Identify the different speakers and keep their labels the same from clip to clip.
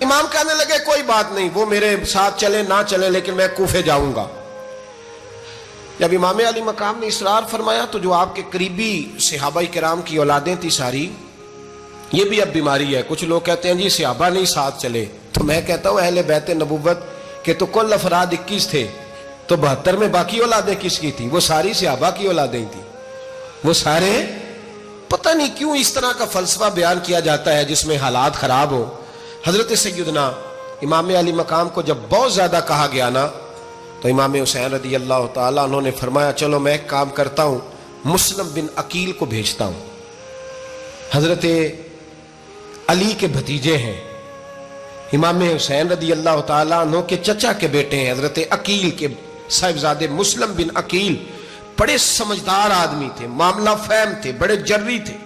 Speaker 1: امام کہنے لگے کوئی بات نہیں، وہ میرے ساتھ چلے نہ چلے لیکن میں کوفے جاؤں گا۔ جب امام علی مقام نے اصرار فرمایا تو جو آپ کے قریبی صحابہ کرام کی اولادیں تھی ساری، یہ بھی اب بیماری ہے، کچھ لوگ کہتے ہیں جی صحابہ نہیں ساتھ چلے، تو میں کہتا ہوں اہل بیت نبوت کے تو کل افراد 21 تھے، تو 72 میں باقی اولادیں کس کی تھیں؟ وہ ساری صحابہ کی اولادیں تھیں، وہ سارے، پتہ نہیں کیوں اس طرح کا فلسفہ بیان کیا جاتا ہے جس میں حالات خراب ہو۔ حضرت سیدنا امام علی مقام کو جب بہت زیادہ کہا گیا نا، تو امام حسین رضی اللہ تعالیٰ انہوں نے فرمایا چلو میں ایک کام کرتا ہوں، مسلم بن عقیل کو بھیجتا ہوں، حضرت علی کے بھتیجے ہیں، امام حسین رضی اللہ تعالیٰ عنہ کے چچا کے بیٹے ہیں، حضرت عقیل کے صاحبزادے مسلم بن عقیل، بڑے سمجھدار آدمی تھے، معاملہ فہم تھے، بڑے جری تھے،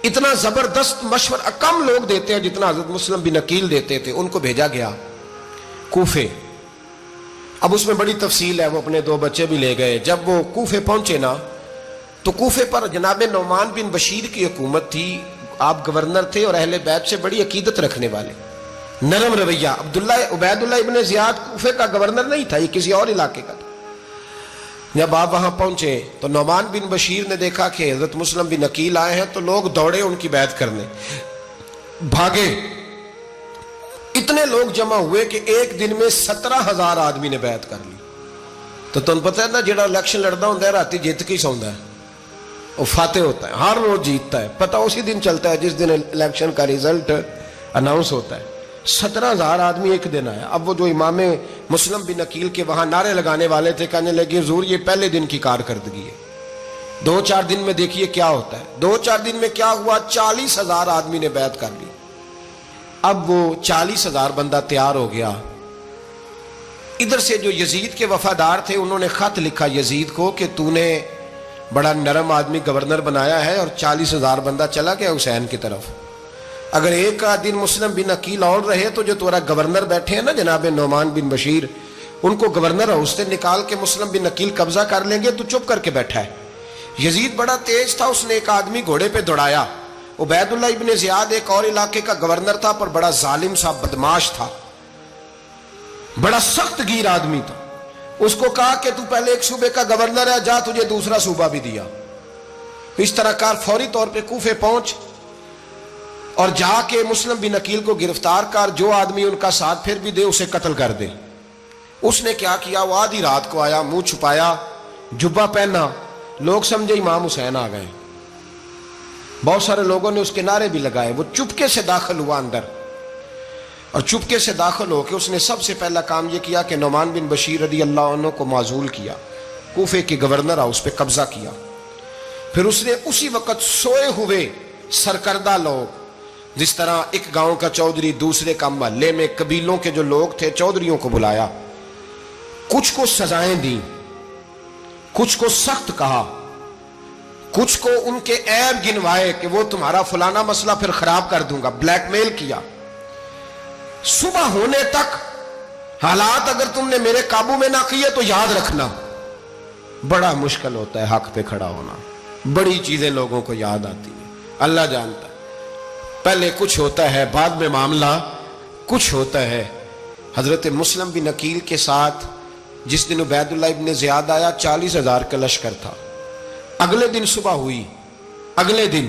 Speaker 1: اتنا زبردست مشورہ کم لوگ دیتے ہیں جتنا حضرت مسلم بن عقیل دیتے تھے۔ ان کو بھیجا گیا کوفے۔ اب اس میں بڑی تفصیل ہے، وہ اپنے 2 بچے بھی لے گئے۔ جب وہ کوفے پہنچے نا تو کوفے پر جناب نعمان بن بشیر کی حکومت تھی، آپ گورنر تھے اور اہل بیت سے بڑی عقیدت رکھنے والے، نرم رویہ۔ عبید اللہ ابن زیاد کوفے کا گورنر نہیں تھا، یہ کسی اور علاقے کا تھا۔ جب آپ وہاں پہنچے تو نعمان بن بشیر نے دیکھا کہ حضرت مسلم بن عقیل آئے ہیں تو لوگ دوڑے ان کی بیعت کرنے، بھاگے، اتنے لوگ جمع ہوئے کہ ایک دن میں 17,000 آدمی نے بیعت کر لی۔ تو تم پتہ ہے نا جڑا الیکشن لڑتا ہوتا ہے راتی جیت کے سوندا ہے، وہ فاتح ہوتا ہے، ہر روز جیتتا ہے، پتہ اسی دن چلتا ہے جس دن الیکشن کا ریزلٹ اناؤنس ہوتا ہے۔ 17,000 آدمی ایک دن آیا۔ اب وہ جو امام مسلم بن عقیل کے وہاں نعرے لگانے والے تھے کہنے لگے حضور یہ پہلے دن کی کارکردگی ہے، 2-4 دن میں دیکھیے کیا ہوتا ہے۔ 2-4 دن میں کیا ہوا؟ 40,000 آدمی نے بیعت کر لی۔ اب وہ 40,000 بندہ تیار ہو گیا۔ ادھر سے جو یزید کے وفادار تھے انہوں نے خط لکھا یزید کو کہ تو نے بڑا نرم آدمی گورنر بنایا ہے اور 40,000 بندہ چلا گیا حسین کی طرف، اگر ایک دن مسلم بن عقیل اور رہے تو جو تمہارا گورنر بیٹھے ہیں نا جناب نعمان بن بشیر، ان کو گورنر ہاؤس سے نکال کے مسلم بن عقیل قبضہ کر لیں گے، تو چپ کر کے بیٹھا ہے۔ یزید بڑا تیز تھا، اس نے ایک آدمی گھوڑے پہ دوڑایا۔ عبید اللہ ابن زیاد ایک اور علاقے کا گورنر تھا پر بڑا ظالم سا بدماش تھا، بڑا سخت گیر آدمی تھا۔ اس کو کہا کہ تو پہلے ایک صوبے کا گورنر ہے، جا تجھے دوسرا صوبہ بھی دیا۔ اس طرح کار فوری طور پہ کوفے پہنچ اور جا کے مسلم بن عقیل کو گرفتار کر، جو آدمی ان کا ساتھ پھر بھی دے اسے قتل کر دے۔ اس نے کیا کیا؟ وہ آدھی رات کو آیا، منہ چھپایا، جبہ پہنا، لوگ سمجھے امام حسین آ گئے۔ بہت سارے لوگوں نے اس کے نعرے بھی لگائے۔ وہ چپکے سے داخل ہوا اندر، اور چپکے سے داخل ہو کے اس نے سب سے پہلا کام یہ کیا کہ نعمان بن بشیر رضی اللہ عنہ کو معزول کیا، کوفے کے گورنر ہاؤس پہ قبضہ کیا۔ پھر اس نے اسی وقت سوئے ہوئے سرکردہ لوگ، جس طرح ایک گاؤں کا چودھری دوسرے کا محلے میں قبیلوں کے جو لوگ تھے چودھریوں کو بلایا، کچھ کو سزائیں دیں، کچھ کو سخت کہا، کچھ کو ان کے عیب گنوائے کہ وہ تمہارا فلانا مسئلہ پھر خراب کر دوں گا، بلیک میل کیا۔ صبح ہونے تک حالات اگر تم نے میرے قابو میں نہ کیے تو یاد رکھنا بڑا مشکل ہوتا ہے حق پہ کھڑا ہونا، بڑی چیزیں لوگوں کو یاد آتی ہیں، اللہ جانتا ہے۔ پہلے کچھ ہوتا ہے، بعد میں معاملہ کچھ ہوتا ہے۔ حضرت مسلم بن عقیل کے ساتھ جس دن عبید اللہ ابن زیاد آیا 40,000 کا لشکر تھا۔ اگلے دن صبح ہوئی، اگلے دن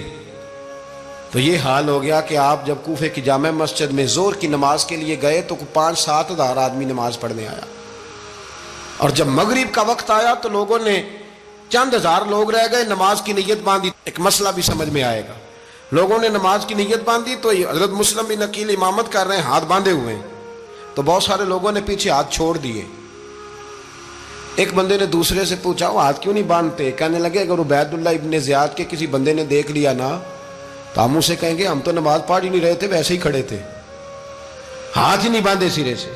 Speaker 1: تو یہ حال ہو گیا کہ آپ جب کوفے کی جامع مسجد میں زور کی نماز کے لیے گئے تو 5-7 ہزار آدمی نماز پڑھنے آیا، اور جب مغرب کا وقت آیا تو لوگوں نے چند ہزار لوگ رہ گئے، نماز کی نیت باندھی۔ ایک مسئلہ بھی سمجھ میں آئے گا، لوگوں نے نماز کی نیت باندھی تو حضرت مسلم بن عقیل امامت کر رہے ہیں، ہاتھ باندھے ہوئے ہیں، تو بہت سارے لوگوں نے پیچھے ہاتھ چھوڑ دیے۔ ایک بندے نے دوسرے سے پوچھا وہ ہاتھ کیوں نہیں باندھتے؟ کہنے لگے اگر عبید اللہ ابن زیاد کے کسی بندے نے دیکھ لیا نا تو ہم اسے کہیں گے ہم تو نماز پڑھ ہی نہیں رہے تھے، ویسے ہی کھڑے تھے، ہاتھ ہی نہیں باندھے سرے سے۔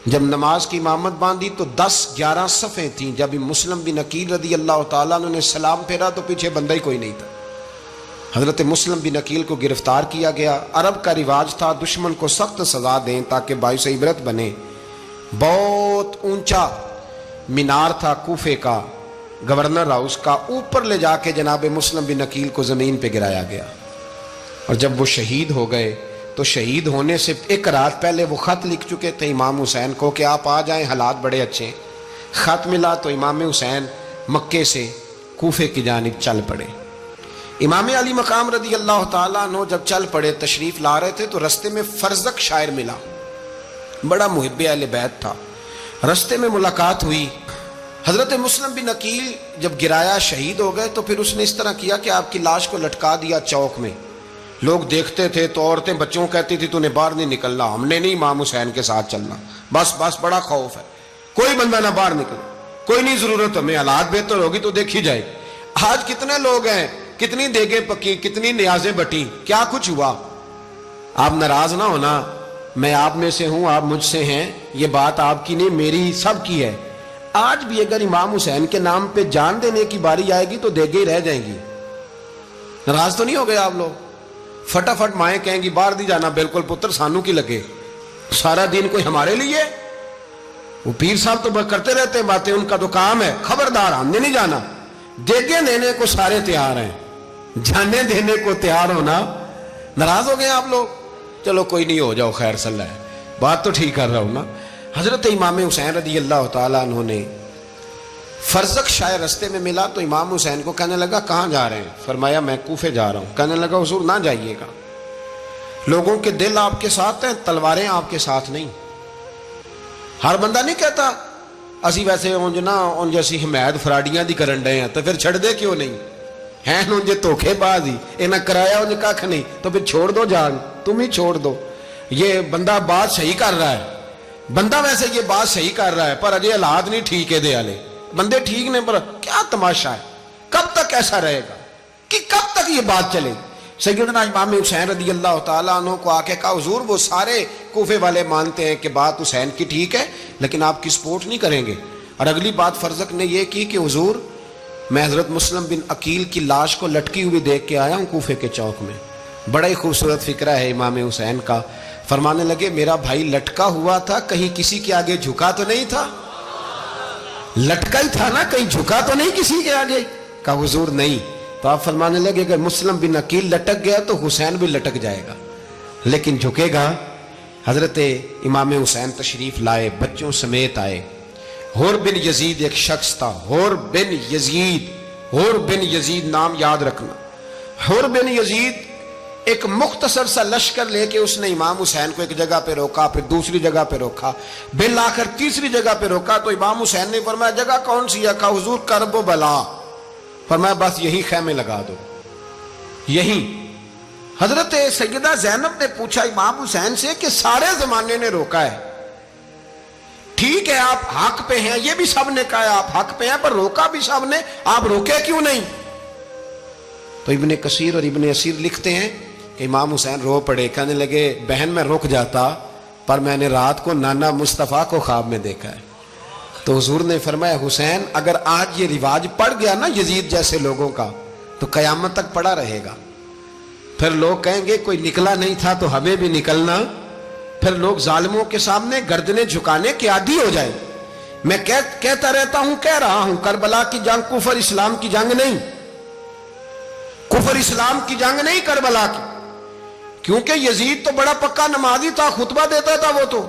Speaker 1: جب نماز کی امامت باندھی تو 10-11 صفیں تھیں۔ جب مسلم بن عقیل رضی اللہ تعالیٰ عنہ نے سلام پھیرا تو پیچھے بندہ ہی کوئی نہیں تھا۔ حضرت مسلم بن عقیل کو گرفتار کیا گیا۔ عرب کا رواج تھا دشمن کو سخت سزا دیں تاکہ باعث عبرت بنے۔ بہت اونچا مینار تھا کوفے کا، گورنر ہاؤس کا، اوپر لے جا کے جناب مسلم بن عقیل کو زمین پہ گرایا گیا، اور جب وہ شہید ہو گئے تو شہید ہونے سے ایک رات پہلے وہ خط لکھ چکے تھے امام حسین کو کہ آپ آ جائیں، حالات بڑے اچھے ہیں۔ خط ملا تو امام حسین مکے سے کوفے کی جانب چل پڑے۔ امام علی مقام رضی اللہ تعالیٰ عنہ جب چل پڑے، تشریف لا رہے تھے تو رستے میں فرزق شاعر ملا، بڑا محب اہل بیت تھا۔ رستے میں ملاقات ہوئی، حضرت مسلم بن عقیل جب گرایا شہید ہو گئے تو پھر اس نے اس طرح کیا کہ آپ کی لاش کو لٹکا دیا چوک میں۔ لوگ دیکھتے تھے تو عورتیں بچوں کہتی تھی تو نے باہر نہیں نکلنا، ہم نے نہیں امام حسین کے ساتھ چلنا، بس بڑا خوف ہے، کوئی بندہ نہ باہر نکلے، کوئی نہیں ضرورت، ہمیں حالات بہتر ہوگی تو دیکھی جائے۔ آج کتنے لوگ ہیں، کتنی دیگیں پکی، کتنی نیازیں بٹی، کیا کچھ ہوا؟ آپ ناراض نہ ہونا، میں آپ میں سے ہوں، آپ مجھ سے ہیں، یہ بات آپ کی نہیں میری سب کی ہے۔ آج بھی اگر امام حسین کے نام پہ جان دینے کی باری آئے گی تو دیگیں ہی رہ جائیں گی۔ ناراض تو نہیں ہو گئے آپ لوگ؟ فٹافٹ مائیں کہیں گی باہر دی جانا، بالکل پتر سانو کی لگے، سارا دین کوئی ہمارے لیے؟ وہ پیر صاحب تو کرتے رہتے ہیں باتیں، ان کا تو کام ہے، خبردار ہم نے نہیں جانا۔ دیگیں دینے کو سارے تیار ہیں، جانے دینے کو تیار ہونا۔ ناراض ہو گئے آپ لوگ؟ چلو کوئی نہیں، ہو جاؤ، خیر صلی اللہ ہے، بات تو ٹھیک کر رہا ہوں نا۔ حضرت امام حسین رضی اللہ تعالیٰ عنہ نے فرزق شاعر رستے میں ملا تو امام حسین کو کہنے لگا کہاں جا رہے ہیں؟ فرمایا میں کوفے جا رہا ہوں۔ کہنے لگا حضور نہ جائیے گا، لوگوں کے دل آپ کے ساتھ ہیں، تلواریں آپ کے ساتھ نہیں۔ ہر بندہ نہیں کہتا اسی ویسے اونج نہ اونج اسی حمایت فراڈیاں دی کرن ڈے ہیں تو پھر چھڑ دے کیوں نہیں ہیں؟ اونج دھوکے باز ہی انہیں کرایا اونج کھ نہیں تو پھر چھوڑ دو جان، تم ہی چھوڑ دو۔ یہ بندہ بات صحیح کر رہا ہے، بندہ ویسے یہ بات صحیح کر رہا ہے پر اجے حالات نہیں ٹھیک ہے، دے والے بندے ٹھیک نہیں، پر کیا تماشا ہے؟ کب تک ایسا رہے گا کہ کب تک یہ بات چلے؟ سیدنا امام حسین رضی اللہ تعالیٰ عنہ کو آ کے کہا حضور وہ سارے کوفے والے مانتے ہیں کہ بات حسین کی ٹھیک ہے لیکن آپ کی سپورٹ نہیں کریں گے۔ اور اگلی بات فرزق نے یہ کی کہ حضور میں حضرت مسلم بن عقیل کی لاش کو لٹکی ہوئی دیکھ کے آیا ہوں کوفے کے چوک میں، بڑا ہی خوبصورت فکرہ ہے امام حسین کا۔ فرمانے لگے میرا بھائی لٹکا ہوا تھا، کہیں کسی کے آگے جھکا تو نہیں تھا؟ لٹکا ہی تھا نا، کہیں جھکا تو نہیں کسی کے آگے؟ کہا حضور نہیں۔ تو آپ فرمانے لگے اگر مسلم بن عقیل لٹک گیا تو حسین بھی لٹک جائے گا، لیکن جھکے گا۔ حضرت امام حسین تشریف لائے، بچوں سمیت آئے۔ حور بن یزید ایک شخص تھا، حور بن یزید نام یاد رکھنا۔ حور بن یزید ایک مختصر سا لشکر لے کے اس نے امام حسین کو ایک جگہ پہ روکا، پھر دوسری جگہ پہ روکا، بالآخر تیسری جگہ پہ روکا تو امام حسین نے فرمایا جگہ کون سی ہے؟ کہا حضور کرب و بلا۔ فرمایا بس یہی خیمے لگا دو، یہی۔ حضرت سیدہ زینب نے پوچھا امام حسین سے کہ سارے زمانے نے روکا ہے، ٹھیک ہے آپ حق پہ ہیں، یہ بھی سب نے کہا آپ حق پہ ہیں، پر روکا بھی سب نے، آپ روکے کیوں نہیں؟ تو ابن کثیر اور ابن اسیر لکھتے ہیں کہ امام حسین رو پڑے، کہنے لگے بہن میں رک جاتا پر میں نے رات کو نانا مصطفیٰ کو خواب میں دیکھا ہے۔ تو حضور نے فرمایا حسین اگر آج یہ رواج پڑ گیا نا یزید جیسے لوگوں کا تو قیامت تک پڑا رہے گا، پھر لوگ کہیں گے کوئی نکلا نہیں تھا تو ہمیں بھی نکلنا، پھر لوگ ظالموں کے سامنے گردنیں جھکانے کے عادی ہو جائے۔ میں کہتا رہتا ہوں، کہہ رہا ہوں، کربلا کی جنگ کفر اسلام کی جنگ نہیں، کفر اسلام کی جنگ نہیں کربلا کی، کیونکہ یزید تو بڑا پکا نمازی تھا، خطبہ دیتا تھا۔ وہ تو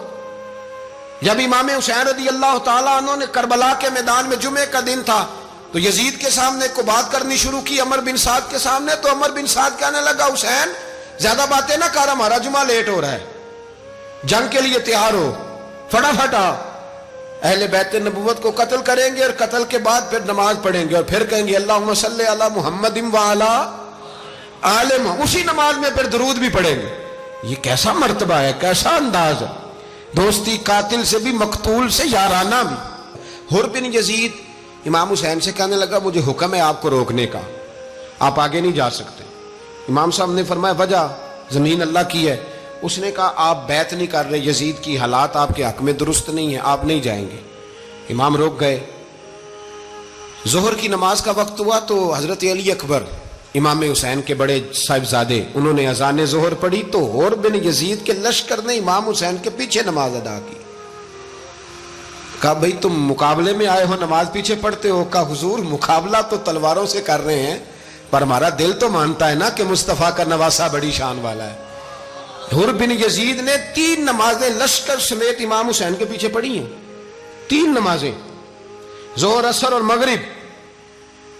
Speaker 1: جب امام حسین رضی اللہ تعالیٰ عنہ نے کربلا کے میدان میں جمعے کا دن تھا تو یزید کے سامنے کو بات کرنی شروع کی عمر بن سعد کے سامنے، تو عمر بن سعد کہنے لگا حسین زیادہ باتیں نہ کر، ہمارا جمعہ لیٹ ہو رہا ہے، جنگ کے لیے تیار ہو، فٹافٹ آ، اہل بیت نبوت کو قتل کریں گے اور قتل کے بعد پھر نماز پڑھیں گے اور پھر کہیں گے اللہم صلی علی محمد وعلی آل محمد، اسی نماز میں پھر درود بھی پڑھیں گے۔ یہ کیسا مرتبہ ہے، کیسا انداز ہے، دوستی قاتل سے بھی مقتول سے یارانہ بھی۔ حور بن یزید امام حسین سے کہنے لگا مجھے حکم ہے آپ کو روکنے کا، آپ آگے نہیں جا سکتے۔ امام صاحب نے فرمایا وجہ؟ زمین اللہ کی ہے۔ اس نے کہا آپ بیعت نہیں کر رہے، یزید کی حالات آپ کے حق میں درست نہیں ہیں، آپ نہیں جائیں گے۔ امام روک گئے۔ ظہر کی نماز کا وقت ہوا تو حضرت علی اکبر امام حسین کے بڑے صاحبزادے انہوں نے اذان ظہر پڑھی تو حور بن یزید کے لشکر نے امام حسین کے پیچھے نماز ادا کی۔ کہا بھئی تم مقابلے میں آئے ہو نماز پیچھے پڑھتے ہو؟ کہا حضور مقابلہ تو تلواروں سے کر رہے ہیں پر ہمارا دل تو مانتا ہے نا کہ مصطفیٰ کا نواسہ بڑی شان والا ہے۔ حر بن یزید نے 3 نمازیں لشکر سمیت امام حسین کے پیچھے پڑھی ہیں، 3 نمازیں، ظہر عصر اور مغرب۔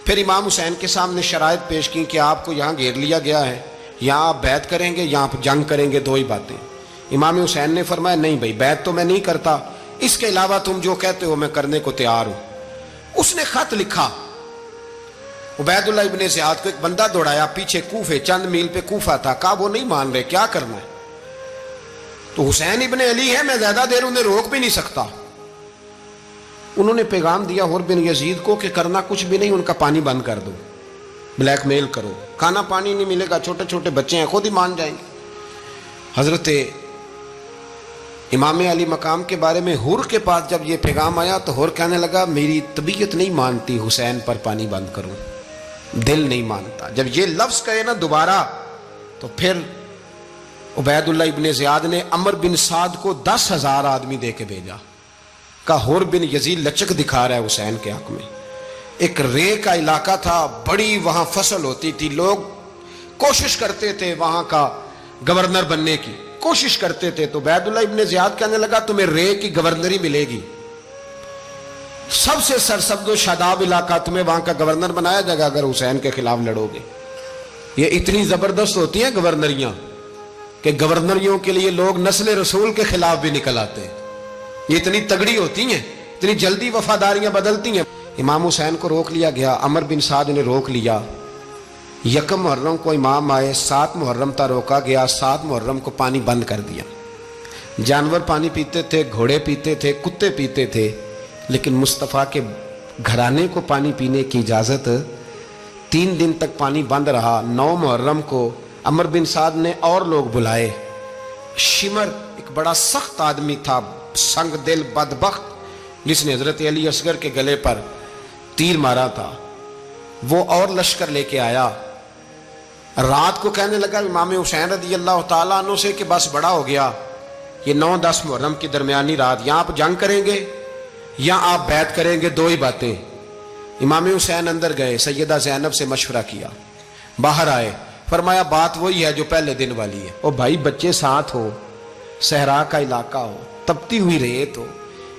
Speaker 1: پھر امام حسین کے سامنے شرائط پیش کی کہ آپ کو یہاں گھیر لیا گیا ہے، یہاں آپ بیعت کریں گے، یہاں جنگ کریں گے، 2 ہی باتیں۔ امام حسین نے فرمایا نہیں بھائی، بیعت تو میں نہیں کرتا، اس کے علاوہ تم جو کہتے ہو میں کرنے کو تیار ہوں۔ اس نے خط لکھا، عبید اللہ ابن زیاد کو ایک بندہ دوڑایا پیچھے، کوفے چند میل پہ کوفہ تھا، کہا وہ نہیں مان رہے، کیا کرنا ہے؟ تو حسین ابن علی ہے، میں زیادہ دیر انہیں روک بھی نہیں سکتا۔ انہوں نے پیغام دیا حر بن یزید کو کہ کرنا کچھ بھی نہیں، ان کا پانی بند کر دو، بلیک میل کرو، کھانا پانی نہیں ملے گا، چھوٹے چھوٹے بچے ہیں، خود ہی مان جائیں گے۔ حضرت امام علی مقام کے بارے میں حر کے پاس جب یہ پیغام آیا تو حر کہنے لگا میری طبیعت نہیں مانتی حسین پر پانی بند کروں، دل نہیں مانتا۔ جب یہ لفظ کہے نا دوبارہ تو پھر عبید اللہ ابن زیاد نے عمر بن سعد کو 10,000 آدمی دے کے بھیجا، کہا حر بن یزید لچک دکھا رہا ہے حسین کے حق میں۔ ایک رے کا علاقہ تھا، بڑی وہاں فصل ہوتی تھی، لوگ کوشش کرتے تھے وہاں کا گورنر بننے کی، کوشش کرتے تھے۔ تو عبید اللہ ابن زیاد کہنے لگا تمہیں رے کی گورنری ملے گی، سب سے سرسبز و شاداب علاقہ، تمہیں وہاں کا گورنر بنایا جائے گا اگر حسین کے خلاف لڑو گے۔ یہ اتنی زبردست ہوتی ہیں گورنریاں کہ گورنریوں کے لیے لوگ نسل رسول کے خلاف بھی نکل آتے ہیں، یہ اتنی تگڑی ہوتی ہیں، اتنی جلدی وفاداریاں بدلتی ہیں۔ امام حسین کو روک لیا گیا، عمر بن سعد نے روک لیا۔ 1 محرم کو امام آئے، 7 محرم تا روکا گیا، 7 محرم کو پانی بند کر دیا۔ جانور پانی پیتے تھے، گھوڑے پیتے تھے، کتے پیتے تھے، لیکن مصطفیٰ کے گھرانے کو پانی پینے کی اجازت 3 دن تک پانی بند رہا۔ 9 محرم کو عمر بن سعد نے اور لوگ بلائے۔ شمر ایک بڑا سخت آدمی تھا، سنگ دل بدبخت، جس نے حضرت علی اصغر کے گلے پر تیر مارا تھا، وہ اور لشکر لے کے آیا۔ رات کو کہنے لگا امام حسین رضی اللہ تعالیٰ عنہ سے کہ بس بڑا ہو گیا، یہ 9-10 محرم کی درمیانی رات، یہاں آپ جنگ کریں گے یا آپ بیعت کریں گے، 2 ہی باتیں۔ امام حسین اندر گئے، سیدہ زینب سے مشورہ کیا، باہر آئے، فرمایا بات وہی ہے جو پہلے دن والی ہے۔ او بھائی بچے ساتھ ہو، صحرا کا علاقہ ہو، تپتی ہوئی ریت ہو،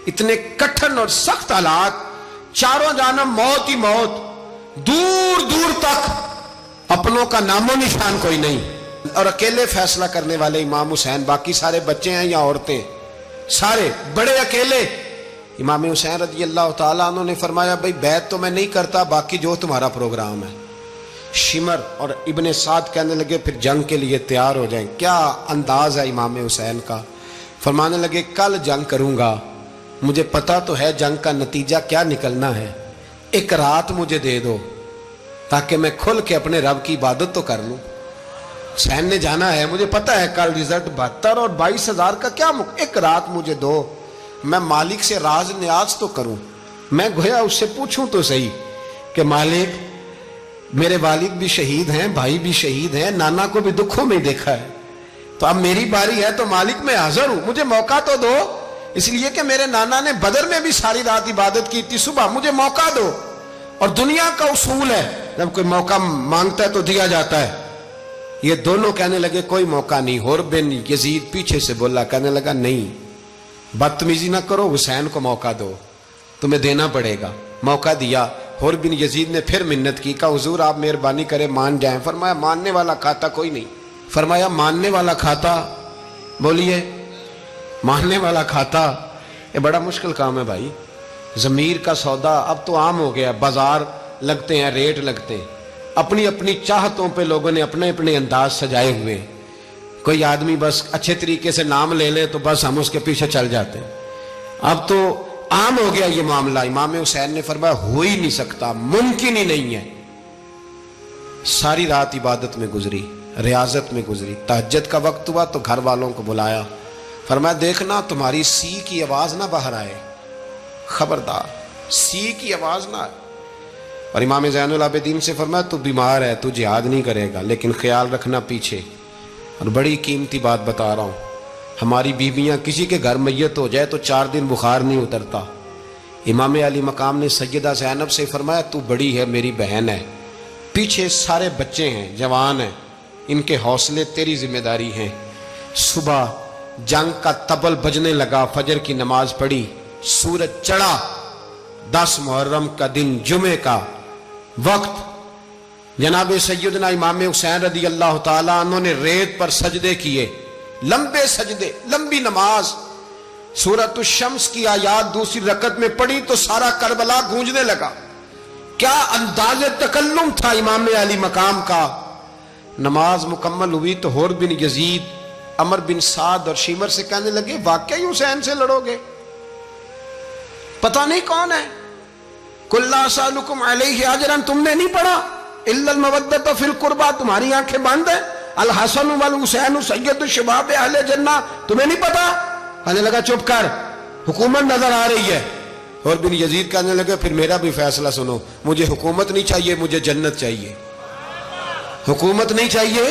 Speaker 1: اتنے کٹھن اور سخت حالات، چاروں جانب موت ہی موت، دور دور تک اپنوں کا نام و نشان کوئی نہیں، اور اکیلے فیصلہ کرنے والے امام حسین، باقی سارے بچے ہیں یا عورتیں، سارے بڑے اکیلے۔ امام حسین رضی اللہ تعالیٰ عنہ نے فرمایا بھائی بیعت تو میں نہیں کرتا، باقی جو تمہارا پروگرام ہے۔ شمر اور ابن سعد کہنے لگے پھر جنگ کے لیے تیار ہو جائیں۔ کیا انداز ہے امام حسین کا، فرمانے لگے کل جنگ کروں گا، مجھے پتا تو ہے جنگ کا نتیجہ کیا نکلنا ہے، 1 رات مجھے دے دو تاکہ میں کھل کے اپنے رب کی عبادت تو کر لوں۔ حسین نے جانا ہے، مجھے پتا ہے کل رزلٹ 72 اور 22,000 کا کیا 1 رات مجھے دو، میں مالک سے راز نیاز تو کروں، میں گویا اس سے پوچھوں تو صحیح کہ مالک میرے والد بھی شہید ہیں، بھائی بھی شہید ہیں، نانا کو بھی دکھوں میں دیکھا ہے، تو اب میری باری ہے تو مالک میں حاضر ہوں، مجھے موقع تو دو، اس لیے کہ میرے نانا نے بدر میں بھی ساری رات عبادت کی تھی، صبح مجھے موقع دو۔ اور دنیا کا اصول ہے جب کوئی موقع مانگتا ہے تو دیا جاتا ہے۔ یہ دونوں کہنے لگے کوئی موقع نہیں۔ حر بن یزید پیچھے سے بولا، کہنے لگا نہیں، بدتمیزی نہ کرو، حسین کو موقع دو، تمہیں دینا پڑے گا۔ موقع دیا۔ حر بن یزید نے پھر منت کی، کہا حضور آپ مہربانی کریں مان جائیں۔ فرمایا ماننے والا کھاتا کوئی نہیں۔ فرمایا ماننے والا کھاتا، بولیے ماننے والا کھاتا، یہ بڑا مشکل کام ہے بھائی، ضمیر کا سودا اب تو عام ہو گیا، بازار لگتے ہیں، ریٹ لگتے ہیں، اپنی اپنی چاہتوں پہ لوگوں نے اپنے اپنے انداز سجائے ہوئے۔ کوئی آدمی بس اچھے طریقے سے نام لے لے تو بس ہم اس کے پیچھے چل جاتے ہیں، اب تو عام ہو گیا یہ معاملہ۔ امام حسین نے فرمایا ہو ہی نہیں سکتا، ممکن ہی نہیں ہے۔ ساری رات عبادت میں گزری، ریاضت میں گزری، تہجد کا وقت ہوا تو گھر والوں کو بلایا، فرمایا دیکھنا تمہاری سی کی آواز نہ باہر آئے، خبردار سی کی آواز نہ آئے۔ اور امام زین العابدین سے فرمایا تو بیمار ہے، تو جہاد نہیں کرے گا، لیکن خیال رکھنا پیچھے۔ اور بڑی قیمتی بات بتا رہا ہوں، ہماری بیویاں کسی کے گھر میت ہو جائے تو 4 دن بخار نہیں اترتا۔ امام علی مقام نے سیدہ زینب سے فرمایا تو بڑی ہے، میری بہن ہے، پیچھے سارے بچے ہیں، جوان ہیں، ان کے حوصلے تیری ذمہ داری ہیں۔ صبح جنگ کا طبل بجنے لگا، فجر کی نماز پڑھی، سورج چڑھا، 10 محرم کا دن جمعے کا وقت، جناب سیدنا امام حسین رضی اللہ تعالیٰ عنہ نے ریت پر سجدے کیے، لمبے سجدے، لمبی نماز، سورۃ الشمس کی آیات دوسری رکعت میں پڑھی تو سارا کربلا گونجنے لگا۔ کیا انداز تکلم تھا امام علی مقام کا۔ نماز مکمل ہوئی تو حور بن یزید، عمر بن سعد اور شیمر سے کہنے لگے واقعی حسین سے لڑو گے؟ پتہ نہیں کون ہے۔ قل لا اسألکم علیہ اجرا، تم نے نہیں پڑھا؟ الا المودۃ فی القربى، تمہاری آنکھیں بند ہیں۔ الحسن والحسین سید الشباب اہل جنہ، تمہیں نہیں پتا؟ کہنے لگا چپ کر، حکومت نظر آ رہی ہے۔ اور بن یزید کہنے لگے پھر میرا بھی فیصلہ سنو، مجھے حکومت نہیں چاہیے، مجھے جنت چاہیے۔ حکومت نہیں چاہیے۔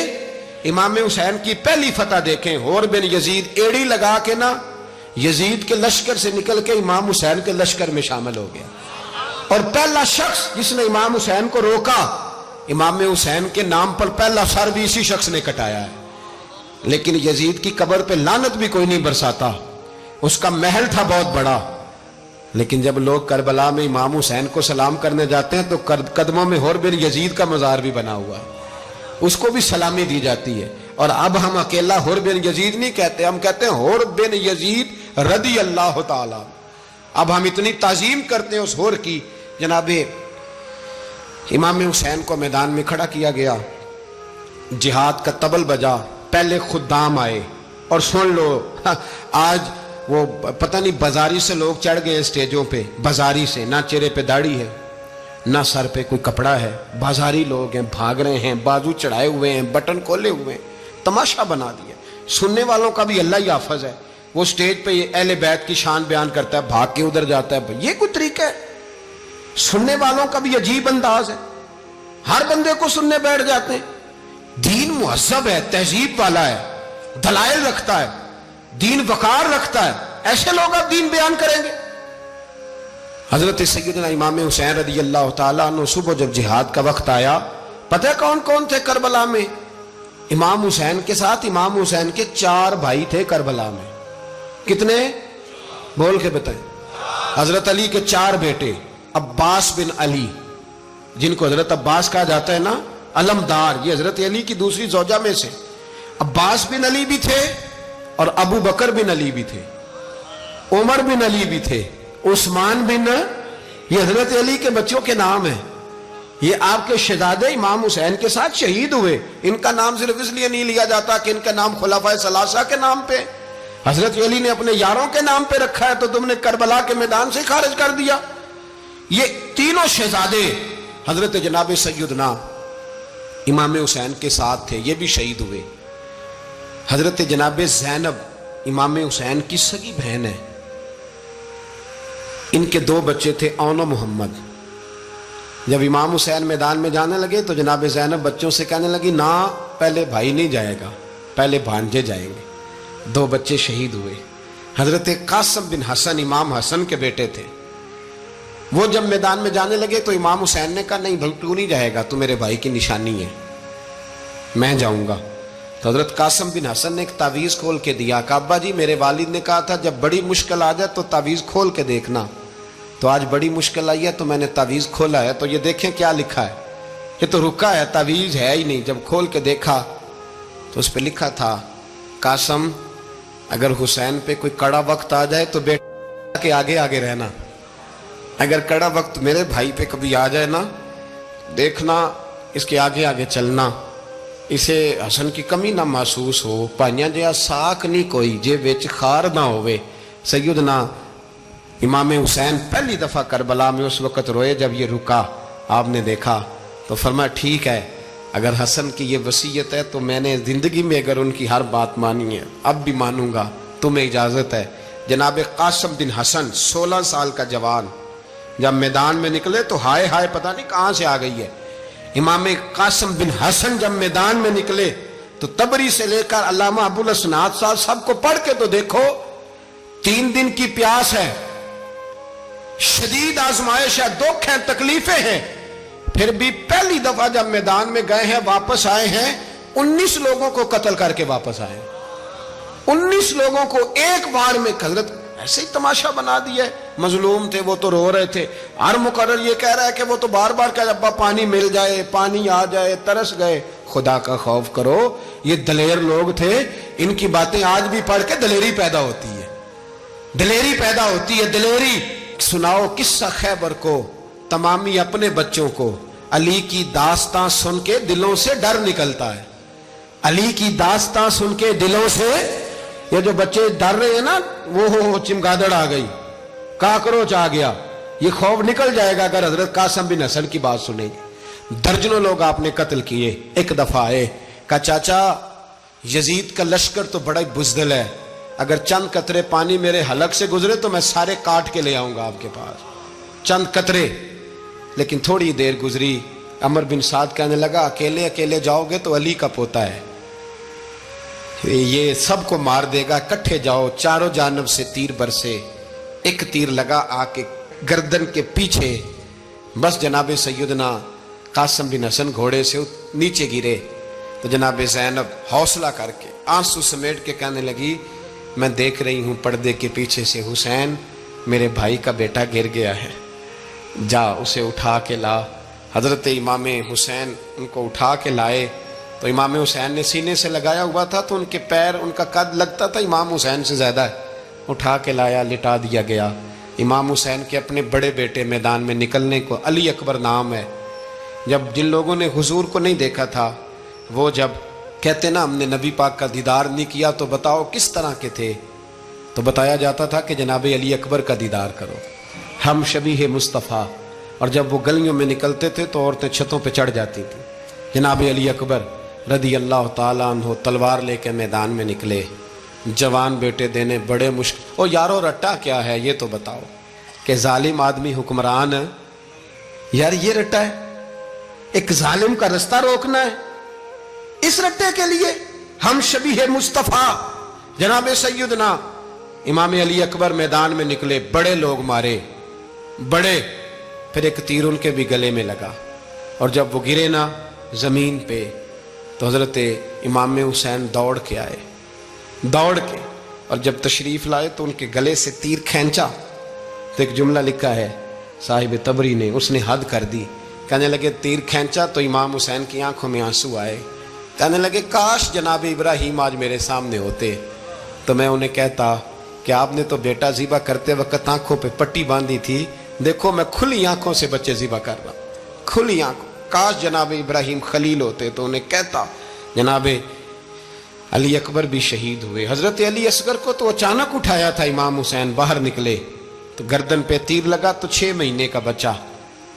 Speaker 1: امام حسین کی پہلی فتح دیکھیں، اور بن یزید ایڑی لگا کے نا یزید کے لشکر سے نکل کے امام حسین کے لشکر میں شامل ہو گیا، اور پہلا شخص جس نے امام حسین کو روکا، امام حسین کے نام پر پہلا سر بھی اسی شخص نے کٹایا ہے۔ لیکن یزید کی قبر پہ لعنت بھی کوئی نہیں برساتا، اس کا محل تھا بہت بڑا، لیکن جب لوگ کربلا میں امام حسین کو سلام کرنے جاتے ہیں تو قدموں میں حور بن یزید کا مزار بھی بنا ہوا ہے، اس کو بھی سلامی دی جاتی ہے۔ اور اب ہم اکیلا حور بن یزید نہیں کہتے، ہم کہتے ہیں حور بن یزید رضی اللہ تعالی۔ اب ہم اتنی تعظیم کرتے ہیں اس حور کی۔ جناب امام حسین کو میدان میں کھڑا کیا گیا، جہاد کا طبل بجا، پہلے خدام آئے، اور سن لو آج وہ پتہ نہیں بازاری سے لوگ چڑھ گئے اسٹیجوں پہ، بازاری سے، نہ چہرے پہ داڑھی ہے نہ سر پہ کوئی کپڑا ہے، بازاری لوگ ہیں، بھاگ رہے ہیں، بازو چڑھائے ہوئے ہیں، بٹن کھولے ہوئے ہیں، تماشا بنا دیا۔ سننے والوں کا بھی اللہ ہی حافظ ہے، وہ سٹیج پہ اہل بیت کی شان بیان کرتا ہے، بھاگ کے ادھر جاتا ہے، یہ کوئی طریقہ ہے؟ سننے والوں کا بھی عجیب انداز ہے، ہر بندے کو سننے بیٹھ جاتے ہیں۔ دین مہذب ہے، تہذیب والا ہے، دلائل رکھتا ہے، دین وقار رکھتا ہے، ایسے لوگ اب دین بیان کریں گے؟ حضرت سیدنا امام حسین رضی اللہ تعالیٰ عنہ صبح جب جہاد کا وقت آیا، پتہ کون کون تھے کربلا میں؟ امام حسین کے ساتھ امام حسین کے 4 بھائی تھے کربلا میں۔ کتنے؟ بول کے بتائیں۔ حضرت علی کے 4 بیٹے، عباس بن علی، جن کو حضرت عباس کہا جاتا ہے نا، علمدار، یہ حضرت علی کی دوسری زوجہ میں سے۔ عباس بن علی بھی تھے، اور ابو بکر بن علی بھی تھے، عمر بن علی بھی تھے، عثمان بن، یہ حضرت علی کے بچوں کے نام ہیں۔ یہ آپ کے شہزادے امام حسین کے ساتھ شہید ہوئے، ان کا نام صرف اس لیے نہیں لیا جاتا کہ ان کا نام خلفائے ثلاثہ کے نام پہ، حضرت علی نے اپنے یاروں کے نام پہ رکھا ہے، تو تم نے کربلا کے میدان سے خارج کر دیا۔ یہ تینوں شہزادے حضرت جناب سیدنا امام حسین کے ساتھ تھے، یہ بھی شہید ہوئے۔ حضرت جناب زینب امام حسین کی سگی بہن ہے، ان کے 2 بچے تھے، اون و محمد۔ جب امام حسین میدان میں جانے لگے تو جناب زینب بچوں سے کہنے لگی نہ، پہلے بھائی نہیں جائے گا، پہلے بھانجے جائیں گے۔ 2 بچے شہید ہوئے۔ حضرت قاسم بن حسن امام حسن کے بیٹے تھے، وہ جب میدان میں جانے لگے تو امام حسین نے کہا نہیں بھائی تو نہیں جائے گا، تو میرے بھائی کی نشانی ہے، میں جاؤں گا۔ تو حضرت قاسم بن حسن نے ایک تعویذ کھول کے دیا کہ ابا جی میرے والد نے کہا تھا جب بڑی مشکل آ جائے تو تعویذ کھول کے دیکھنا، تو آج بڑی مشکل آئی ہے تو میں نے تعویذ کھولا ہے، تو یہ دیکھیں کیا لکھا ہے، یہ تو رکا ہے، تعویذ ہے ہی نہیں۔ جب کھول کے دیکھا تو اس پہ لکھا تھا قاسم اگر حسین پہ کوئی کڑا وقت آ جائے تو بیٹا کے آگے آگے رہنا، اگر کڑا وقت میرے بھائی پہ کبھی آ جائے نا، دیکھنا اس کے آگے آگے چلنا، اسے حسن کی کمی نہ محسوس ہو، پائیاں جہاں ساکھ نہیں کوئی جے وچ خار نہ ہوئے۔ سیدنا امام حسین پہلی دفعہ کربلا میں اس وقت روئے جب یہ رکا، آپ نے دیکھا تو فرمایا ٹھیک ہے، اگر حسن کی یہ وصیت ہے تو میں نے زندگی میں اگر ان کی ہر بات مانی ہے اب بھی مانوں گا، تمہیں اجازت ہے۔ جناب قاسم بن حسن 16 سال کا جوان جب میدان میں نکلے تو ہائے ہائے پتہ نہیں کہاں سے آ گئی ہے۔ امام قاسم بن حسن جب میدان میں نکلے تو تبری سے لے کر علامہ ابو الاسناد صاحب سب کو پڑھ کے تو دیکھو، 3 دن کی پیاس ہے، شدید آزمائش ہے، دکھ ہیں، تکلیفیں ہیں، پھر بھی پہلی دفعہ جب میدان میں گئے ہیں واپس آئے ہیں 19 لوگوں کو قتل کر کے واپس آئے۔ 19 لوگوں کو ایک بار میں حضرت ایسے ہی تماشا بنا دیا ہے. مظلوم تھے وہ تو رو رہے تھے. ہر مقرر یہ کہہ رہا ہے کہ وہ تو بار بار کہہ ابا پانی مل جائے, پانی آ جائے, ترس گئے. خدا کا خوف کرو, یہ دلیر لوگ تھے, ان کی باتیں آج بھی پڑھ کے دلیری پیدا ہوتی ہے, دلیری پیدا ہوتی ہے, دلیری. سناؤ قصہ خیبر کو تمامی اپنے بچوں کو. علی کی داستان سن کے دلوں سے ڈر نکلتا ہے. علی کی داستان سن کے دلوں سے, یہ جو بچے ڈر رہے ہیں نا, وہ چمگادڑ آ گئی, کاکروچ آ گیا, یہ خوف نکل جائے گا اگر حضرت قاسم بن حسن کی بات سنیں گے. درجنوں لوگ آپ نے قتل کیے. ایک دفعہ آئے, کہا چاچا یزید کا لشکر تو بڑا ہی بزدل ہے, اگر چند قطرے پانی میرے حلق سے گزرے تو میں سارے کاٹ کے لے آؤں گا آپ کے پاس, چند قطرے. لیکن تھوڑی دیر گزری, عمر بن سعد کہنے لگا اکیلے اکیلے جاؤ گے تو علی کا پوتا ہے, یہ سب کو مار دے گا, اکٹھے جاؤ. چاروں جانب سے تیر برسے, ایک تیر لگا آ کے گردن کے پیچھے, بس جناب سیدنا قاسم بن حسن گھوڑے سے نیچے گرے. تو جناب زینب حوصلہ کر کے آنسو سمیٹ کے کہنے لگی میں دیکھ رہی ہوں پردے کے پیچھے سے حسین میرے بھائی کا بیٹا گر گیا ہے, جا اسے اٹھا کے لا. حضرت امام حسین ان کو اٹھا کے لائے. تو امام حسین نے سینے سے لگایا ہوا تھا تو ان کے پیر, ان کا قد لگتا تھا امام حسین سے زیادہ ہے. اٹھا کے لایا, لٹا دیا گیا. امام حسین کے اپنے بڑے بیٹے میدان میں نکلنے کو, علی اکبر نام ہے. جب جن لوگوں نے حضور کو نہیں دیکھا تھا, وہ جب کہتے نا ہم نے نبی پاک کا دیدار نہیں کیا تو بتاؤ کس طرح کے تھے, تو بتایا جاتا تھا کہ جناب علی اکبر کا دیدار کرو, ہم شبیہ مصطفیٰ. اور جب وہ گلیوں میں نکلتے تھے تو عورتیں چھتوں پہ چڑھ جاتی تھیں. جناب علی اکبر رضی اللہ تعالیٰ عنہ تلوار لے کے میدان میں نکلے, جوان بیٹے دینے بڑے مشکل. او یارو رٹا کیا ہے یہ تو بتاؤ, کہ ظالم آدمی حکمران ہے یار, یہ رٹا ہے, ایک ظالم کا رستہ روکنا ہے, اس رٹے کے لیے ہم شبیہ مصطفیٰ. جناب سیدنا امام علی اکبر میدان میں نکلے, بڑے لوگ مارے, بڑے. پھر ایک تیر ان کے بھی گلے میں لگا, اور جب وہ گرے نا زمین پہ تو حضرت امام حسین دوڑ کے آئے, دوڑ کے, اور جب تشریف لائے تو ان کے گلے سے تیر کھینچا. تو ایک جملہ لکھا ہے صاحب تبری نے, اس نے حد کر دی. کہنے لگے تیر کھینچا تو امام حسین کی آنکھوں میں آنسو آئے. کہنے لگے کاش جناب ابراہیم آج میرے سامنے ہوتے تو میں انہیں کہتا کہ آپ نے تو بیٹا ذبح کرتے وقت آنکھوں پہ پٹی باندھی تھی, دیکھو میں کھلی آنکھوں سے بچے ذبح کر رہا ہوں, کھلی آنکھوں. کاش جناب ابراہیم خلیل ہوتے تو انہیں کہتا. جناب علی اکبر بھی شہید ہوئے. حضرت علی اصغر کو تو اچانک اٹھایا تھا امام حسین, باہر نکلے تو گردن پہ تیر لگا تو 6 مہینے کا بچہ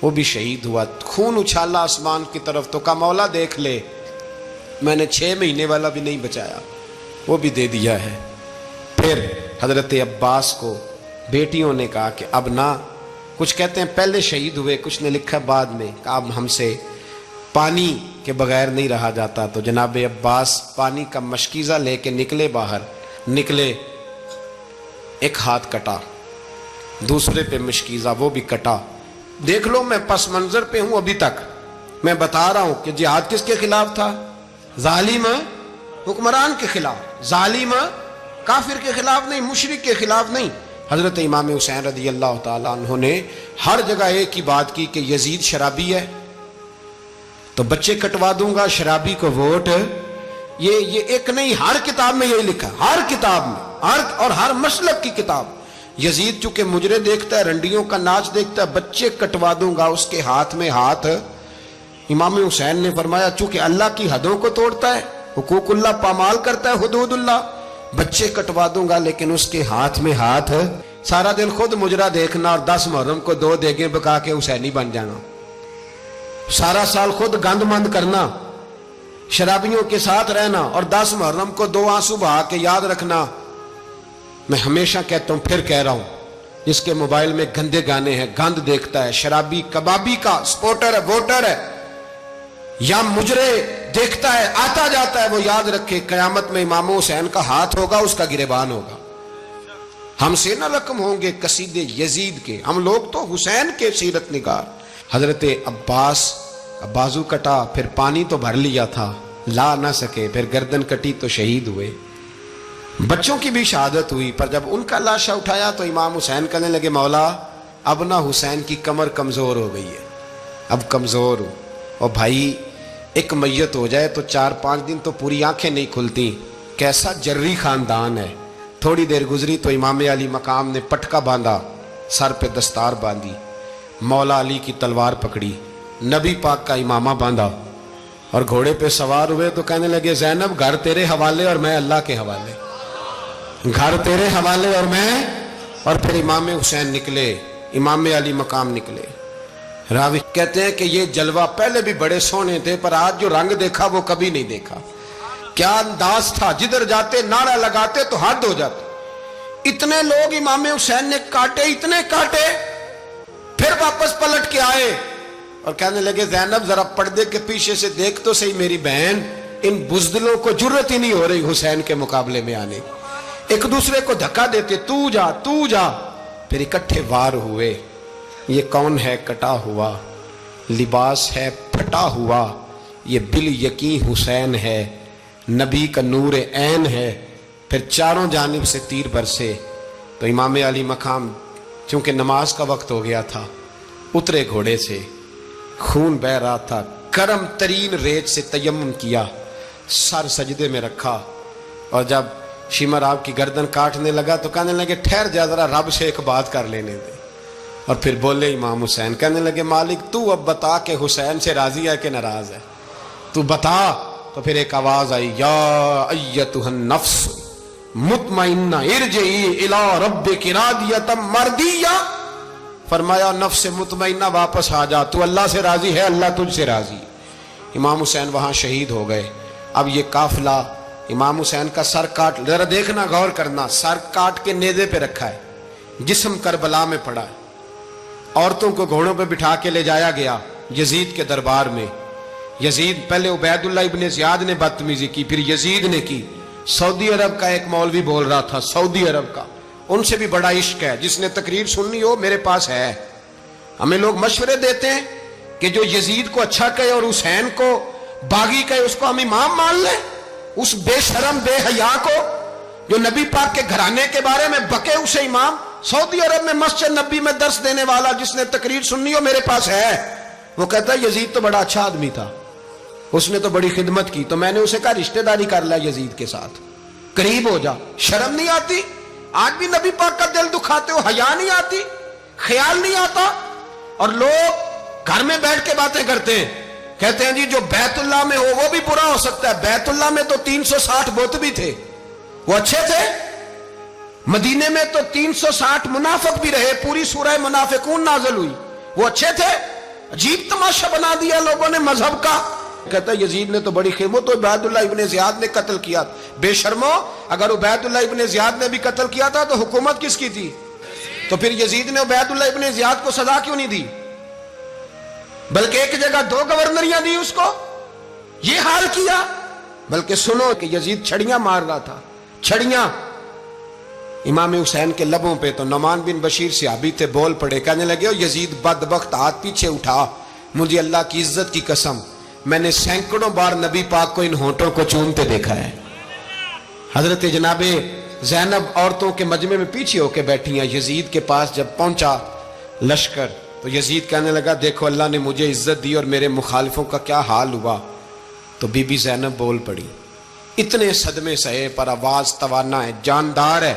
Speaker 1: وہ بھی شہید ہوا. خون اچھالا آسمان کی طرف تو کہا مولا دیکھ لے, میں نے 6 مہینے والا بھی نہیں بچایا, وہ بھی دے دیا ہے. پھر حضرت عباس کو بیٹیوں نے کہا کہ اب نہ, کچھ کہتے ہیں پہلے شہید ہوئے, کچھ نے لکھا بعد میں, کہ اب ہم سے پانی کے بغیر نہیں رہا جاتا. تو جناب عباس پانی کا مشکیزہ لے کے نکلے, باہر نکلے, ایک ہاتھ کٹا, دوسرے پہ مشکیزہ وہ بھی کٹا. دیکھ لو میں پس منظر پہ ہوں ابھی تک, میں بتا رہا ہوں کہ جہاد کس کے خلاف تھا, ظالم حکمران کے خلاف, ظالم کافر کے خلاف نہیں, مشرک کے خلاف نہیں. حضرت امام حسین رضی اللہ تعالیٰ عنہ نے ہر جگہ ایک ہی بات کی کہ یزید شرابی ہے تو بچے کٹوا دوں گا, شرابی کو ووٹ. یہ ایک نہیں, ہر کتاب میں یہی لکھا, ہر کتاب میں, اور ہر مسلک کی کتاب. یزید چونکہ مجرے دیکھتا ہے, رنڈیوں کا ناچ دیکھتا ہے, بچے کٹوا دوں گا, اس کے ہاتھ میں ہاتھ. امام حسین نے فرمایا چونکہ اللہ کی حدوں کو توڑتا ہے, حقوق اللہ پامال کرتا ہے, حدود اللہ, بچے کٹوا دوں گا لیکن اس کے ہاتھ میں ہاتھ. سارا دن خود مجرا دیکھنا اور 10 محرم کو 2 دیگیں پکا کے حسینی بن جانا, سارا سال خود گند مند کرنا, شرابیوں کے ساتھ رہنا, اور 10 محرم کو 2 آنسو بہا کے یاد رکھنا. میں ہمیشہ کہتا ہوں, پھر کہہ رہا ہوں, جس کے موبائل میں گندے گانے ہیں, گند دیکھتا ہے, شرابی کبابی کا سپورٹر ہے, ووٹر ہے, یا مجرے دیکھتا ہے آتا جاتا ہے, وہ یاد رکھے قیامت میں امام حسین کا ہاتھ ہوگا, اس کا گریبان ہوگا. ہم سے نہ رقم ہوں گے قصیدے یزید کے, ہم لوگ تو حسین کے سیرت نگار. حضرت عباس بازو کٹا, پھر پانی تو بھر لیا تھا, لا نہ سکے, پھر گردن کٹی تو شہید ہوئے. بچوں کی بھی شہادت ہوئی، پر جب ان کا لاشا اٹھایا تو امام حسین کہنے لگے مولا اب نہ حسین کی کمر کمزور ہو گئی ہے، اب کمزور ہو، اور بھائی ایک میت ہو جائے تو 4-5 دن تو پوری آنکھیں نہیں کھلتی، کیسا جری خاندان ہے۔ تھوڑی دیر گزری تو امام علی مقام نے پٹکا باندھا، سر پہ دستار باندھی، مولا علی کی تلوار پکڑی، نبی پاک کا امامہ باندھا اور گھوڑے پہ سوار ہوئے تو کہنے لگے زینب گھر تیرے حوالے اور میں اللہ کے حوالے، گھر تیرے حوالے اور میں، اور پھر امام حسین نکلے، امام علی مقام نکلے۔ راوی کہتے ہیں کہ یہ جلوہ پہلے بھی بڑے سونے تھے، پر آج جو رنگ دیکھا وہ کبھی نہیں دیکھا۔ کیا انداز تھا، جدھر جاتے نعرہ لگاتے تو حد ہو جاتے۔ اتنے لوگ امام حسین نے کاٹے، اتنے کاٹے، پھر واپس پلٹ کے آئے اور کہنے لگے زینب ذرا پردے کے پیچھے سے دیکھ تو صحیح میری بہن، ان بزدلوں کو جرت ہی نہیں ہو رہی حسین کے مقابلے میں آنے، ایک دوسرے کو دھکا دیتے، تو جا تو جا، پھر اکٹھے وار ہوئے۔ یہ کون ہے کٹا ہوا، لباس ہے پھٹا ہوا، یہ بال یقین حسین ہے، نبی کا نور عین ہے۔ پھر چاروں جانب سے تیر برسے تو امام علی مقام چونکہ نماز کا وقت ہو گیا تھا، اترے گھوڑے سے، خون بہ رہا تھا، گرم ترین ریت سے تیمم کیا، سر سجدے میں رکھا، اور جب شمر آپ کی گردن کاٹنے لگا تو کہنے لگے ٹھہر جا ذرا رب سے ایک بات کر لینے دے، اور پھر بولے امام حسین، کہنے لگے مالک تو اب بتا کہ حسین سے راضی ہے کہ ناراض ہے، تو بتا۔ تو پھر ایک آواز آئی، یا ایتھا النفس مطمئنہ ارجعی الی ربک راضیۃ مرضیہ، فرمایا نفس مطمئنہ واپس آ جا، تو اللہ سے راضی ہے، اللہ تجھ سے راضی۔ امام حسین وہاں شہید ہو گئے۔ اب یہ قافلہ امام حسین کا سر کاٹ، ذرا دیکھنا غور کرنا، سر کاٹ کے نیزے پہ رکھا ہے، جسم کربلا میں پڑا ہے، عورتوں کو گھوڑوں پہ بٹھا کے لے جایا گیا یزید کے دربار میں۔ یزید پہلے عبید اللہ ابن زیاد نے بدتمیزی کی، پھر یزید نے کی۔ سعودی عرب کا ایک مولوی بول رہا تھا، سعودی عرب کا، ان سے بھی بڑا عشق ہے، جس نے تقریر سننی ہو میرے پاس ہے۔ ہمیں لوگ مشورے دیتے ہیں کہ جو یزید کو اچھا کہے اور حسین کو باغی کہے اس کو ہم امام مان لیں، اس بے شرم بے حیا کو جو نبی پاک کے گھرانے کے بارے میں بکے اسے امام۔ سعودی عرب میں مسجد نبی میں درس دینے والا جس نے تقریر سننی ہو میرے پاس ہے، وہ کہتا ہے یزید تو بڑا اچھا آدمی تھا، اس نے تو بڑی خدمت کی، تو میں نے اسے کہا رشتہ داری کر لیا یزید کے ساتھ، قریب ہو جا۔ شرم نہیں آتی؟ آج بھی نبی پاک کا دل دکھاتے ہو، حیا نہیں آتی، خیال نہیں آتا؟ اور لوگ گھر میں بیٹھ کے باتیں کرتے ہیں، کہتے ہیں جی جو بیت اللہ میں ہو وہ بھی برا ہو سکتا ہے۔ بیت اللہ میں تو 360 بت بھی تھے، وہ اچھے تھے۔ مدینے میں تو 360 منافق بھی رہے، پوری سورہ منافقون نازل ہوئی، وہ اچھے تھے۔ عجیب تماشا بنا دیا لوگوں نے مذہب کا۔ کہتا ہے یزید نے تو بڑی خدمت، تو عبید اللہ ابن زیاد نے قتل کیا۔ بے شرمو، اگر عبید اللہ ابن زیاد نے بھی قتل کیا تھا تو حکومت کس کی تھی؟ تو پھر یزید نے عبید اللہ ابن زیاد کو سزا کیوں نہیں دی، بلکہ ایک جگہ 2 گورنریاں دی اس کو؟ یہ حال کیا۔ بلکہ سنو کہ یزید چھڑیاں مار رہا تھا، چھڑیاں امام حسین کے لبوں پہ، تو نعمان بن بشیر صحابی تھے، بول پڑے، کہنے لگے او یزید بدبخت، ہاتھ پیچھے اٹھا، مجھے اللہ کی عزت کی قسم میں نے سینکڑوں بار نبی پاک کو ان ہونٹوں کو چومتے دیکھا ہے۔ حضرت جناب زینب عورتوں کے مجمع میں پیچھے ہو کے بیٹھی ہیں۔ یزید کے پاس جب پہنچا لشکر تو یزید کہنے لگا دیکھو اللہ نے مجھے عزت دی اور میرے مخالفوں کا کیا حال ہوا۔ تو بی بی زینب بول پڑی، اتنے صدمے سہے پر آواز توانا ہے، جاندار ہے،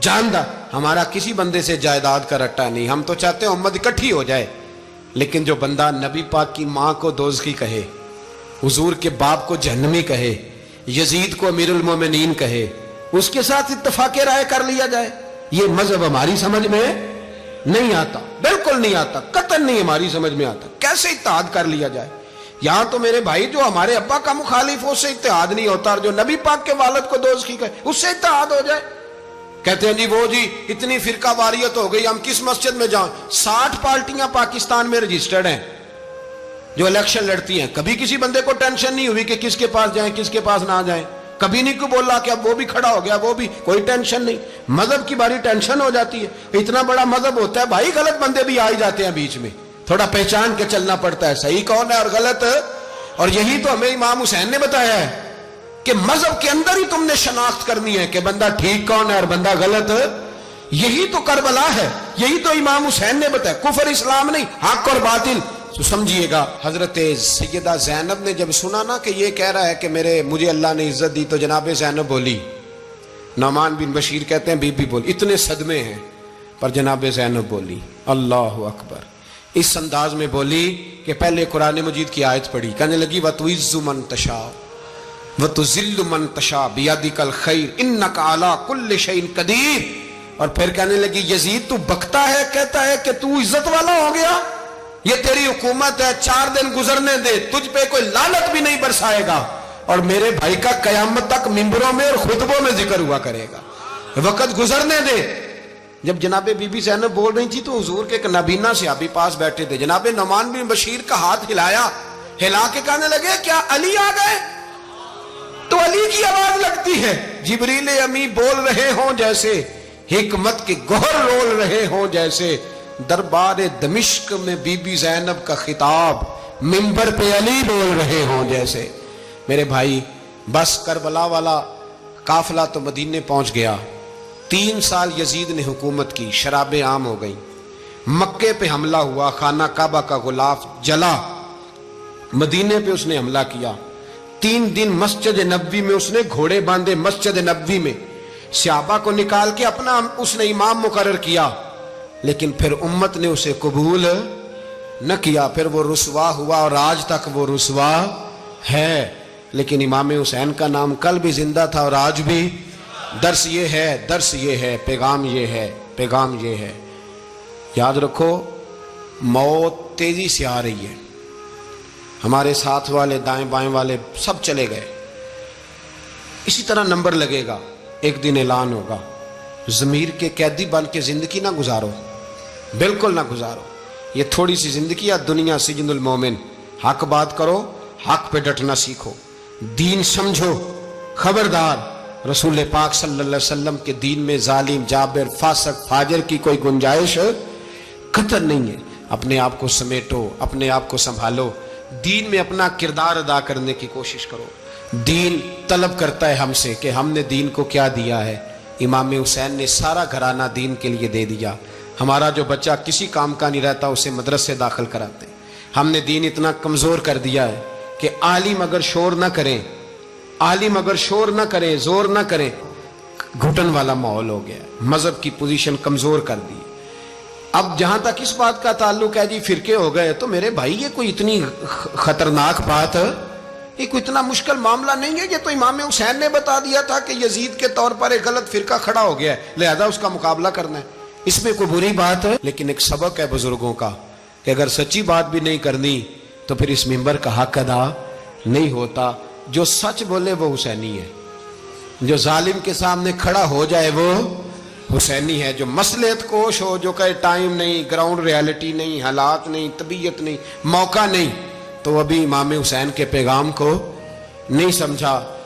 Speaker 1: جاندار۔ ہمارا کسی بندے سے جائیداد کا رٹا نہیں، ہم تو چاہتے ہیں امت اکٹھی ہو جائے، لیکن جو بندہ نبی پاک کی ماں کو دوزخی کہے، حضور کے باپ کو جہنمی کہے، یزید کو امیر المومنین کہے، اس کے ساتھ اتفاق رائے کر لیا جائے، یہ مذہب ہماری سمجھ میں نہیں آتا، بالکل نہیں آتا، قطعاً نہیں ہماری سمجھ میں آتا۔ کیسے اتحاد کر لیا جائے؟ یہاں تو میرے بھائی جو ہمارے ابا کا مخالف ہو اس سے اتحاد نہیں ہوتا، اور جو نبی پاک کے والد کو دوزخی کہے اس سے اتحاد ہو جائے۔ کہتے ہیں جی وہ جی اتنی فرقہ واریت ہو گئی، ہم کس مسجد میں جائیں؟ 60 پارٹیاں پاکستان میں رجسٹرڈ ہیں جو الیکشن لڑتی ہیں، کبھی کسی بندے کو ٹینشن نہیں ہوئی کہ کس کے پاس جائیں کس کے پاس نہ جائیں، کبھی نہیں کو بولا کہ اب وہ بھی کھڑا ہو گیا، وہ بھی، کوئی ٹینشن نہیں۔ مذہب کی باری ٹینشن ہو جاتی ہے، اتنا بڑا مذہب ہوتا ہے بھائی، غلط بندے بھی آ ہی جاتے ہیں بیچ میں، تھوڑا پہچان کے چلنا پڑتا ہے صحیح کون ہے اور غلط، اور یہی تو ہمیں امام حسین نے بتایا ہے۔ کہ مذہب کے اندر ہی تم نے شناخت کرنی ہے کہ بندہ ٹھیک کون ہے اور بندہ غلط. یہی تو کربلا ہے, یہی تو امام حسین نے بتایا, کفر اسلام نہیں, حق اور باطل. تو سمجھیے گا, حضرت سیدہ زینب نے جب سنا نا کہ یہ کہہ رہا ہے کہ مجھے اللہ نے عزت دی, تو جناب زینب بولی. نعمان بن بشیر کہتے ہیں بی بی بولی, اتنے صدمے ہیں پر جناب زینب بولی اللہ اکبر. اس انداز میں بولی کہ پہلے قرآن مجید کی آیت پڑھی, کہنے لگی وَتُعِزُّ مَن تَشَاءُ وَتُذِلُّ مَن تَشَاءُ بِيَدِكَ الْخَيْرُ إِنَّكَ عَلَىٰ كُلِّ شَيْءٍ قَدِيرٌ. اور پھر کہنے لگی یزید تو بکتا ہے, کہتا ہے کہ تو عزت والا ہو گیا, یہ تیری حکومت ہے, 4 دن گزرنے دے, تجھ پہ کوئی لعنت بھی نہیں برسائے گا, اور میرے بھائی کا قیامت تک ممبروں میں اور خطبوں میں ذکر ہوا کرے گا, وقت گزرنے دے. جب جناب بی بی زینب بول رہی تھی تو حضور کے ایک نابینا صحابی پاس بیٹھے تھے, جناب نعمان بن بشیر کا ہاتھ ہلایا, ہلا کے کہنے لگے کیا علی آ گئے؟ تو علی کی آواز لگتی ہے, جبریل امی بول رہے ہوں جیسے, حکمت کے گوہر رول رہے ہوں جیسے, دربار دمشق میں بی بی زینب کا خطاب, منبر پہ علی بول رہے ہوں جیسے. میرے بھائی بس کربلا والا قافلہ تو مدینے پہنچ گیا, 3 سال یزید نے حکومت کی, شرابیں عام ہو گئیں, مکے پہ حملہ ہوا, خانہ کعبہ کا غلاف جلا, مدینے پہ اس نے حملہ کیا, 3 دن مسجد نبوی میں اس نے گھوڑے باندھے, مسجد نبوی میں صحابہ کو نکال کے اپنا اس نے امام مقرر کیا, لیکن پھر امت نے اسے قبول نہ کیا, پھر وہ رسوا ہوا اور آج تک وہ رسوا ہے. لیکن امام حسین کا نام کل بھی زندہ تھا اور آج بھی. درس یہ ہے, پیغام یہ ہے, پیغام یہ ہے. یاد رکھو موت تیزی سے آ رہی ہے, ہمارے ساتھ والے دائیں بائیں والے سب چلے گئے, اسی طرح نمبر لگے گا, ایک دن اعلان ہوگا. ضمیر کے قیدی بن کے زندگی نہ گزارو, بالکل نہ گزارو. یہ تھوڑی سی زندگی ہے دنیا سجن المومن. حق بات کرو, حق پہ ڈٹنا سیکھو, دین سمجھو. خبردار, رسول پاک صلی اللہ علیہ وسلم کے دین میں ظالم, جابر, فاسق, فاجر کی کوئی گنجائش قطعاً نہیں ہے. اپنے آپ کو سمیٹو, اپنے آپ کو سنبھالو, دین میں اپنا کردار ادا کرنے کی کوشش کرو. دین طلب کرتا ہے ہم سے کہ ہم نے دین کو کیا دیا ہے. امام حسین نے سارا گھرانہ دین کے لیے دے دیا. ہمارا جو بچہ کسی کام کا نہیں رہتا اسے مدرسے داخل کراتے. ہم نے دین اتنا کمزور کر دیا ہے کہ عالم اگر شور نہ کریں, عالم اگر شور نہ کریں, زور نہ کریں, گھٹن والا ماحول ہو گیا. مذہب کی پوزیشن کمزور کر دی. اب جہاں تک اس بات کا تعلق ہے جی فرقے ہو گئے, تو میرے بھائی یہ کوئی اتنی خطرناک بات ہے, یہ کوئی اتنا مشکل معاملہ نہیں ہے. یہ تو امام حسین نے بتا دیا تھا کہ یزید کے طور پر ایک غلط فرقہ کھڑا ہو گیا ہے, لہذا اس کا مقابلہ کرنا ہے. اس میں کوئی بری بات ہے, لیکن ایک سبق ہے بزرگوں کا کہ اگر سچی بات بھی نہیں کرنی تو پھر اس منبر کا حق ادا نہیں ہوتا. جو سچ بولے وہ حسینی ہے, جو ظالم کے سامنے کھڑا ہو جائے وہ حسینی ہے. جو مصلحت کوش ہو, جو کہے ٹائم نہیں, گراؤنڈ ریالٹی نہیں, حالات نہیں, طبیعت نہیں, موقع نہیں, تو ابھی امام حسین کے پیغام کو نہیں سمجھا.